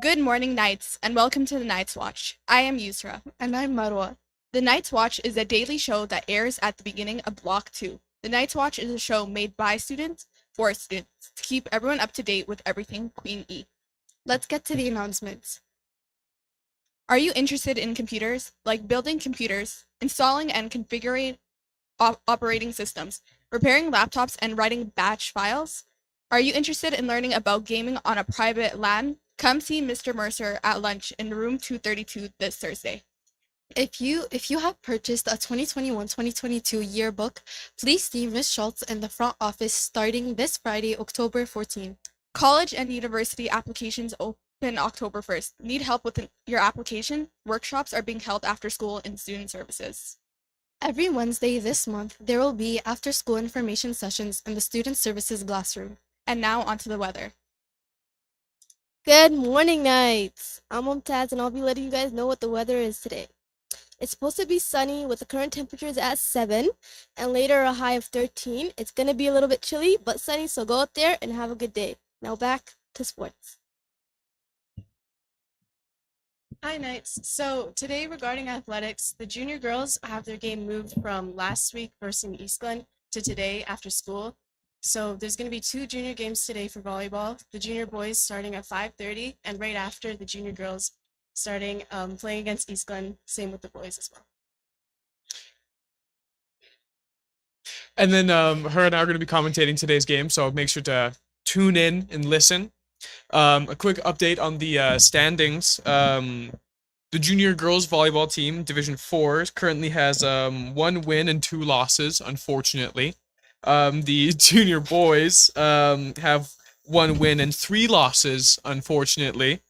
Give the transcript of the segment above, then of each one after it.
Good morning, Knights, and welcome to the Knights Watch. I am Yusra. And I'm Marwa. The Knights Watch is a daily show that airs at the beginning of Block 2. The Knights Watch is a show made by students for students to keep everyone up to date with everything Queen E. Let's get to the announcements. Are you interested in computers, like building computers, installing and configuring operating systems, repairing laptops, and writing batch files? Are you interested in learning about gaming on a private LAN? Come see Mr. Mercer at lunch in room 232 this Thursday. If you have purchased a 2021-2022 yearbook, please see Ms. Schultz in the front office starting this Friday, October 14th. College and university applications open October 1st. Need help with your application? Workshops are being held after school in student services. Every Wednesday this month, there will be after-school information sessions in the Student Services Glassroom. And now onto the weather. Good morning, Knights. I'm Mumtaz, and I'll be letting you guys know what the weather is today. It's supposed to be sunny with the current temperatures at 7 and later a high of 13. It's going to be a little bit chilly, but sunny, so go out there and have a good day. Now back to sports. Hi, Knights. So today regarding athletics, the junior girls have their game moved from last week versus East Glen to today after school. So there's going to be two junior games today for volleyball. The junior boys starting at 5:30, and right after the junior girls starting playing against East Glen. Same with the boys as well. And then her and I are going to be commentating today's game, so make sure to tune in and listen. A quick update on the standings. The junior girls volleyball team, Division 4, currently has 1 win and 2 losses, unfortunately. The junior boys have 1 win and 3 losses, unfortunately.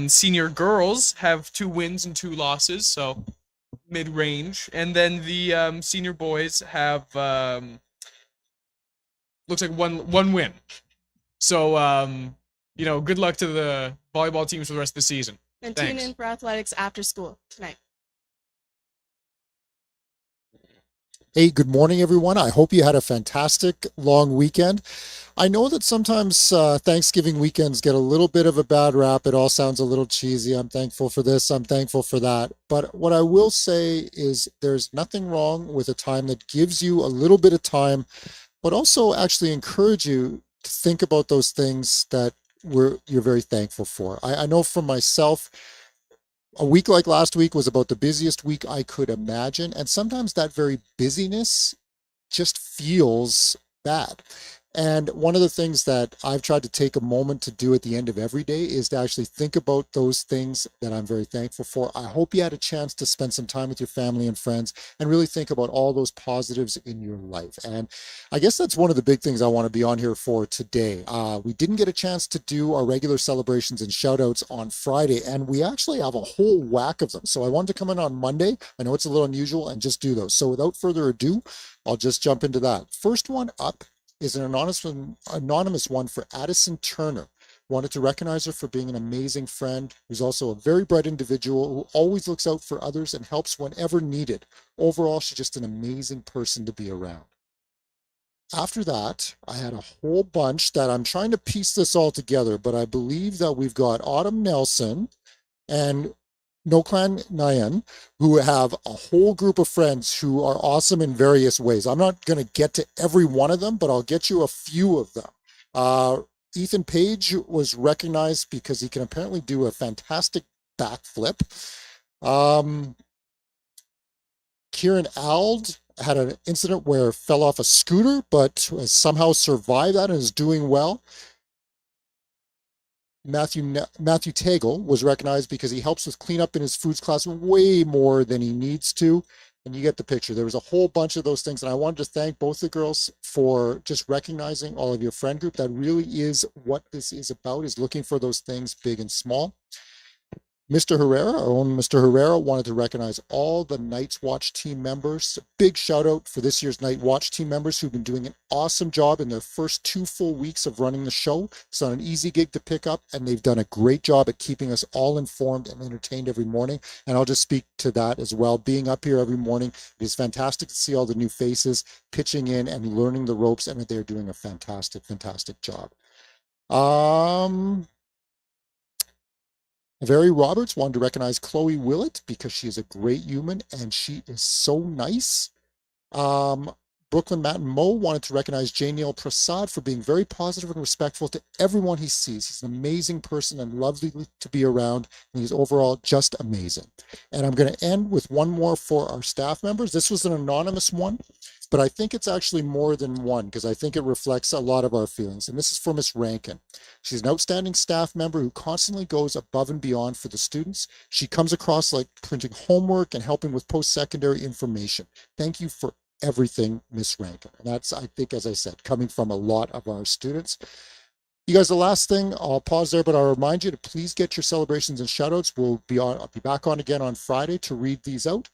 Senior girls have 2 wins and 2 losses, so mid-range. And then the senior boys have looks like one win. So good luck to the volleyball teams for the rest of the season. And Thanks. tune in for athletics after school tonight. Hey, good morning, everyone. I hope you had a fantastic long weekend. I know that sometimes Thanksgiving weekends get a little bit of a bad rap. It all sounds a little cheesy. I'm thankful for this. I'm thankful for that. But what I will say is there's nothing wrong with a time that gives you a little bit of time, but also actually encourage you to think about those things that you're very thankful for. I know for myself, a week like last week was about the busiest week I could imagine. And sometimes that very busyness just feels bad. And one of the things that I've tried to take a moment to do at the end of every day is to actually think about those things that I'm very thankful for. I hope you had a chance to spend some time with your family and friends and really think about all those positives in your life. And I guess that's one of the big things I want to be on here for today. We didn't get a chance to do our regular celebrations and shout outs on Friday, and we actually have a whole whack of them. So I wanted to come in on Monday. I know it's a little unusual and just do those. So without further ado, I'll just jump into that. First one up is an anonymous one for Addison Turner. Wanted to recognize her for being an amazing friend, who's also a very bright individual who always looks out for others and helps whenever needed. Overall, she's just an amazing person to be around. After that, I had a whole bunch that I'm trying to piece this all together, but I believe that we've got Autumn Nelson and Noklan Nayan, who have a whole group of friends who are awesome in various ways. I'm not going to get to every one of them, but I'll get you a few of them. Ethan Page was recognized because he can apparently do a fantastic backflip. Kieran Ald had an incident where fell off a scooter, but has somehow survived that and is doing well. Matthew Tagle was recognized because he helps with cleanup in his foods class way more than he needs to. And you get the picture. There was a whole bunch of those things. And I wanted to thank both the girls for just recognizing all of your friend group. That really is what this is about, is looking for those things big and small. Mr. Herrera, our own Mr. Herrera, wanted to recognize all the Night's Watch team members. Big shout out for this year's Night Watch team members who've been doing an awesome job in their first 2 full weeks of running the show. It's not an easy gig to pick up, and they've done a great job at keeping us all informed and entertained every morning. And I'll just speak to that as well. Being up here every morning, it is fantastic to see all the new faces pitching in and learning the ropes, and they're doing a fantastic, fantastic job. Very Roberts wanted to recognize Chloe Willett because she is a great human and she is so nice. Brooklyn Matt and Mo wanted to recognize Janiel Prasad for being very positive and respectful to everyone he sees. He's an amazing person and lovely to be around, and he's overall just amazing. And I'm going to end with one more for our staff members. This was an anonymous one, but I think it's actually more than one because I think it reflects a lot of our feelings. And this is for Miss Rankin. She's an outstanding staff member who constantly goes above and beyond for the students. She comes across like printing homework and helping with post-secondary information. Thank you for everything, Miss Rankin. And that's, I think, as I said, coming from a lot of our students. You guys, the last thing, I'll pause there, but I'll remind you to please get your celebrations and shoutouts. I'll be back on again on Friday to read these out.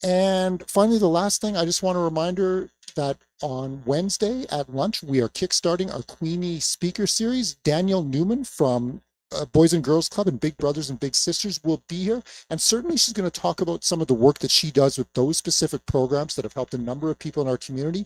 And finally, the last thing, I just want to remind her that on Wednesday at lunch, we are kickstarting our Queenie speaker series. Danielle Newman from Boys and Girls Club and Big Brothers and Big Sisters will be here. And certainly she's going to talk about some of the work that she does with those specific programs that have helped a number of people in our community.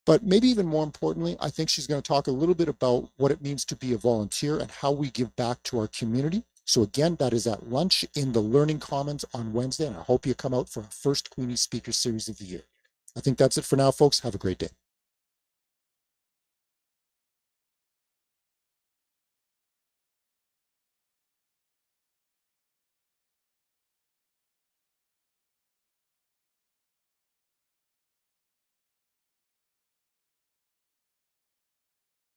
But maybe even more importantly, I think she's going to talk a little bit about what it means to be a volunteer and how we give back to our community. So again, that is at lunch in the Learning Commons on Wednesday. And I hope you come out for our first Queenie Speaker Series of the year. I think that's it for now, folks. Have a great day.